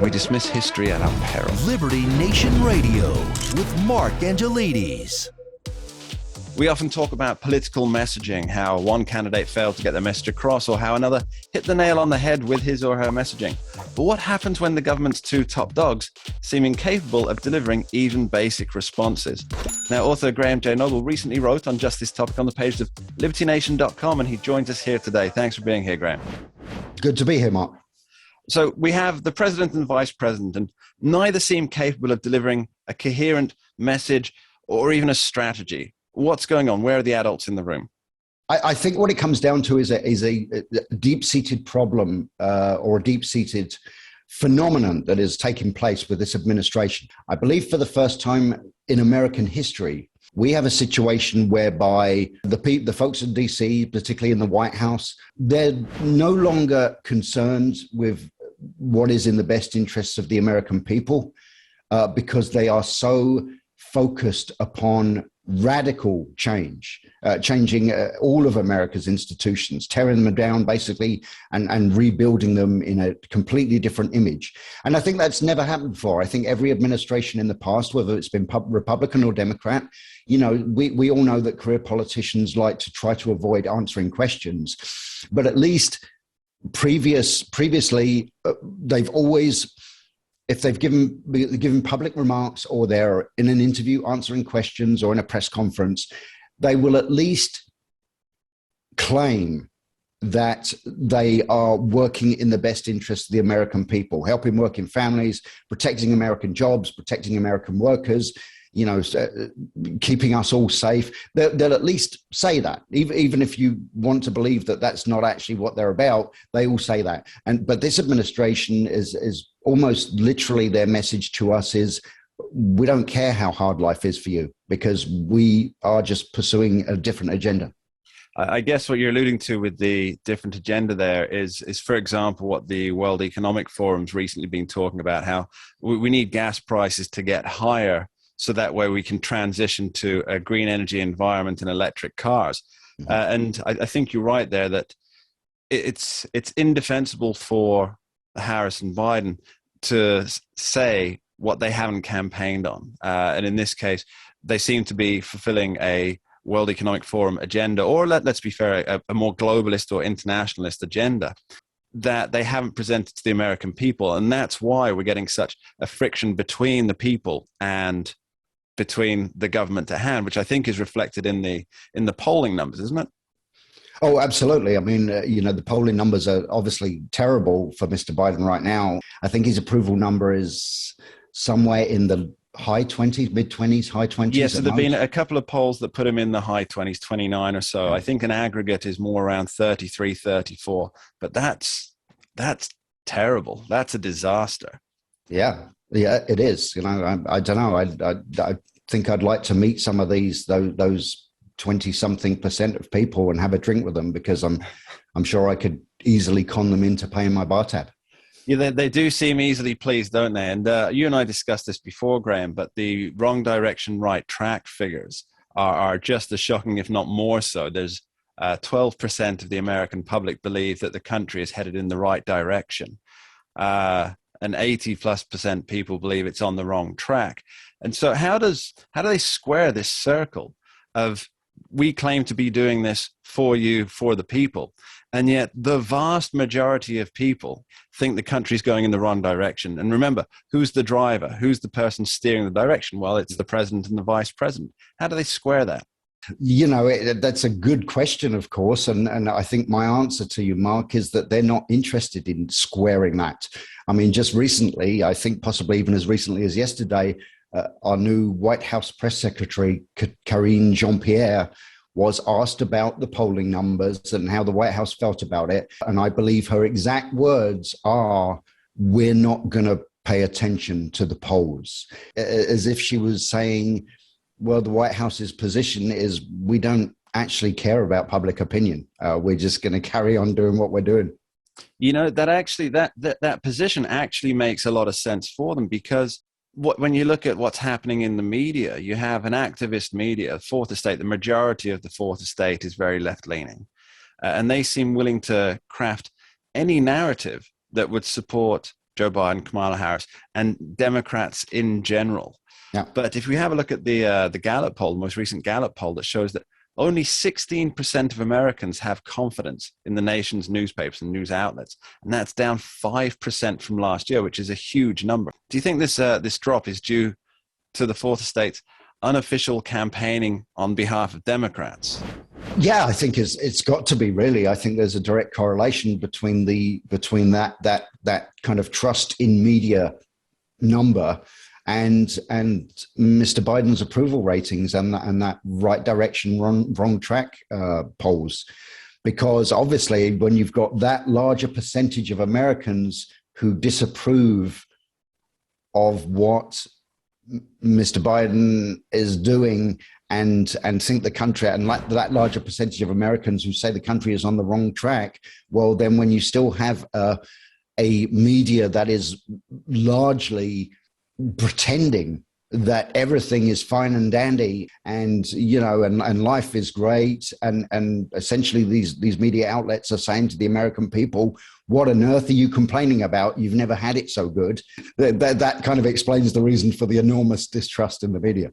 We dismiss history at our peril. Liberty Nation Radio with Mark Angelides. We often talk about political messaging, how one candidate failed to get their message across, or how another hit the nail on the head with his or her messaging. But what happens when the government's two top dogs seem incapable of delivering even basic responses? Now, author Graham J. Noble recently wrote on just this topic on the page of libertynation.com, and he joins us here today. Thanks for being here, Graham. Good to be here, Mark. So we have the president and vice president, and neither seem capable of delivering a coherent message or even a strategy. What's going on? Where are the adults in the room? I think what it comes down to is a deep-seated problem or a deep-seated phenomenon that is taking place with this administration. I believe for the first time in American history, we have a situation whereby the folks in DC, particularly in the White House, they're no longer concerned with what is in the best interests of the American people because they are so focused upon radical change, changing all of America's institutions, tearing them down basically and rebuilding them in a completely different image. And I think that's never happened before. I think every administration in the past, whether it's been Republican or Democrat, you know, we all know that career politicians like to try to avoid answering questions, but at least previously they've always, if they've given public remarks or they're in an interview answering questions or in a press conference, they will at least claim that they are working in the best interest of the American people, helping working families, protecting American jobs, protecting American workers, you know, keeping us all safe. They'll at least say that, even if you want to believe that that's not actually what they're about, they all say that. But this administration is almost literally their message to us is, we don't care how hard life is for you because we are just pursuing a different agenda. I guess what you're alluding to with the different agenda there is, for example, what the World Economic Forum's recently been talking about, how we need gas prices to get higher so that way we can transition to a green energy environment and electric cars. Mm-hmm. And I think you're right there that it's indefensible for Harris and Biden to say what they haven't campaigned on. And in this case, they seem to be fulfilling a World Economic Forum agenda, or let's be fair, a more globalist or internationalist agenda that they haven't presented to the American people. And that's why we're getting such a friction between the people and between the government at hand, which I think is reflected in the polling numbers, isn't it? Oh, absolutely. I mean, you know, the polling numbers are obviously terrible for Mr. Biden right now. I think his approval number is somewhere in the high 20s, mid 20s, high 20s. Yes, so there have been a couple of polls that put him in the high 20s, 29 or so. I think an aggregate is more around 33, 34. But that's terrible. That's a disaster. Yeah, it is. You know, I don't know. I think I'd like to meet some of those 20-something% of people and have a drink with them, because I'm sure I could easily con them into paying my bar tab. Yeah, they do seem easily pleased, don't they? And you and I discussed this before, Graham, but the wrong direction, right track figures are just as shocking, if not more so. There's 12% of the American public believe that the country is headed in the right direction. And 80+% people believe it's on the wrong track. And so how do they square this circle of, we claim to be doing this for you, for the people, and yet the vast majority of people think the country's going in the wrong direction? And remember, who's the driver? Who's the person steering the direction? Well, it's the president and the vice president. How do they square that? You know, that's a good question, of course. And I think my answer to you, Mark, is that they're not interested in squaring that. I mean, just recently, I think possibly even as recently as yesterday, our new White House press secretary, Karine Jean-Pierre, was asked about the polling numbers and how the White House felt about it. And I believe her exact words are, "We're not going to pay attention to the polls," as if she was saying, well, the White House's position is, we don't actually care about public opinion. We're just going to carry on doing what we're doing. You know, that position actually makes a lot of sense for them, because when you look at what's happening in the media, you have an activist media, fourth estate. The majority of the fourth estate is very left-leaning, and they seem willing to craft any narrative that would support Joe Biden, Kamala Harris, and Democrats in general. Yeah. But if we have a look at the Gallup poll, the most recent Gallup poll, that shows that only 16% of Americans have confidence in the nation's newspapers and news outlets, and that's down 5% from last year, which is a huge number. Do you think this drop is due to the fourth estate's unofficial campaigning on behalf of Democrats? Yeah, I think it's got to be, really. I think there's a direct correlation between that kind of trust in media number and Mr. Biden's approval ratings and that right direction, wrong track polls. Because obviously, when you've got that larger percentage of Americans who disapprove of what Mr. Biden is doing and think the country, and like that larger percentage of Americans who say the country is on the wrong track, well, then when you still have a media that is largely pretending that everything is fine and dandy and life is great, and essentially these media outlets are saying to the American people, what on earth are you complaining about? You've never had it so good. That kind of explains the reason for the enormous distrust in the media.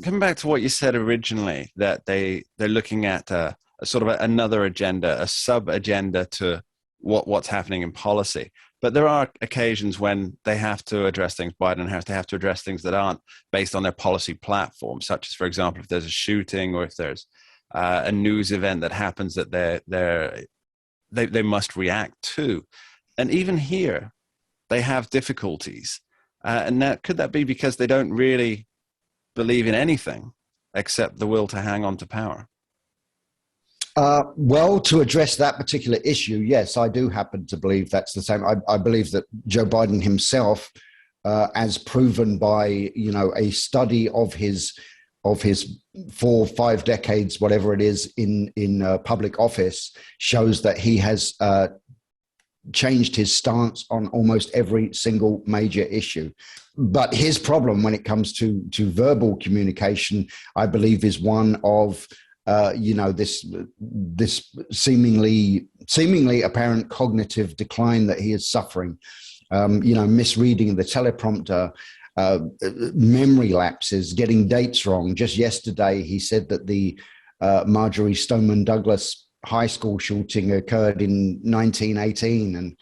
Coming back to what you said originally, that they're looking at a sort of another agenda, a sub-agenda to what's happening in policy. But there are occasions when they have to address things, Biden and Harris, they have to address things that aren't based on their policy platform, such as, for example, if there's a shooting or if there's a news event that happens that they must react to. And even here, they have difficulties. And could that be because they don't really believe in anything except the will to hang on to power? Well, to address that particular issue, yes, I do happen to believe that's the same. I believe that Joe Biden himself, as proven by a study of his 4 or 5 decades, whatever it is, in public office, shows that he has changed his stance on almost every single major issue. But his problem when it comes to verbal communication, I believe, is one of this seemingly apparent cognitive decline that he is suffering. Misreading the teleprompter, memory lapses, getting dates wrong. Just yesterday, he said that the Marjorie Stoneman Douglas high school shooting occurred in 1918, and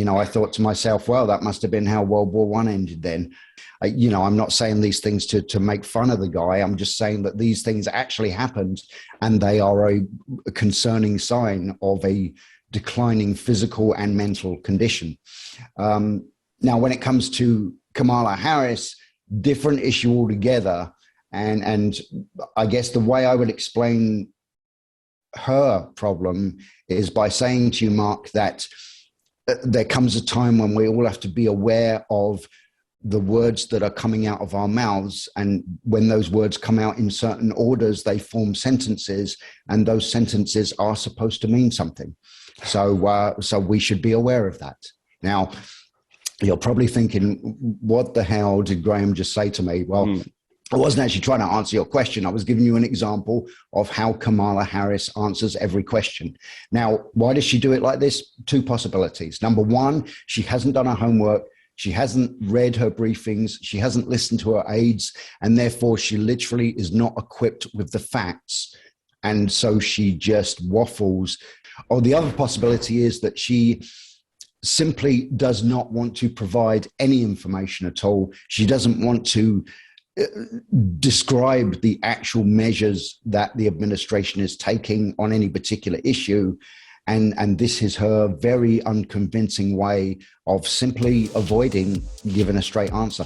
I thought to myself, well, that must have been how World War I ended then. I'm not saying these things to make fun of the guy. I'm just saying that these things actually happened, and they are a concerning sign of a declining physical and mental condition. Now, when it comes to Kamala Harris, different issue altogether. And I guess the way I would explain her problem is by saying to you, Mark, that there comes a time when we all have to be aware of the words that are coming out of our mouths. And when those words come out in certain orders, they form sentences, and those sentences are supposed to mean something. So we should be aware of that. Now, you're probably thinking, what the hell did Graham just say to me? Well, I wasn't actually trying to answer your question. I was giving you an example of how Kamala Harris answers every question. Now, why does she do it like this? 2 possibilities. Number one, she hasn't done her homework. She hasn't read her briefings. She hasn't listened to her aides. And therefore, she literally is not equipped with the facts. And so she just waffles. Or the other possibility is that she simply does not want to provide any information at all. She doesn't want to describe the actual measures that the administration is taking on any particular issue. And this is her very unconvincing way of simply avoiding giving a straight answer.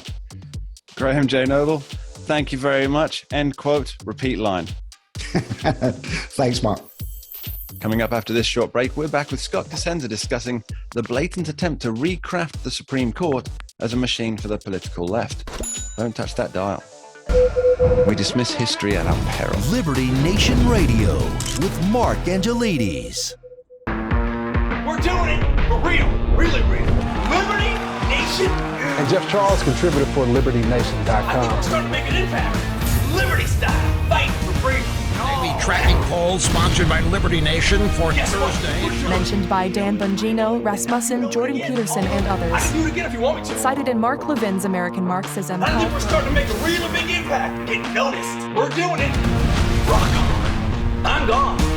Graham J. Noble, thank you very much. End quote, repeat line. Thanks, Mark. Coming up after this short break, we're back with Scott Cosenza discussing the blatant attempt to recraft the Supreme Court as a machine for the political left. Don't touch that dial. We dismiss history at our peril. Liberty Nation Radio with Mark Angelides. We're doing it for real, really real. Liberty Nation. And Jeff Charles, contributor for LibertyNation.com. I think we're starting to make an impact. Liberty style, fighting for freedom. the tracking poll sponsored by Liberty Nation for Thursday. Mentioned by Dan Bongino, Rasmussen, Jordan Peterson, and I can others. do it again if you want me to. Cited in Mark Levin's American Marxism. I think we're starting to make a really big impact. Get noticed. We're doing it. Rock on. I'm gone.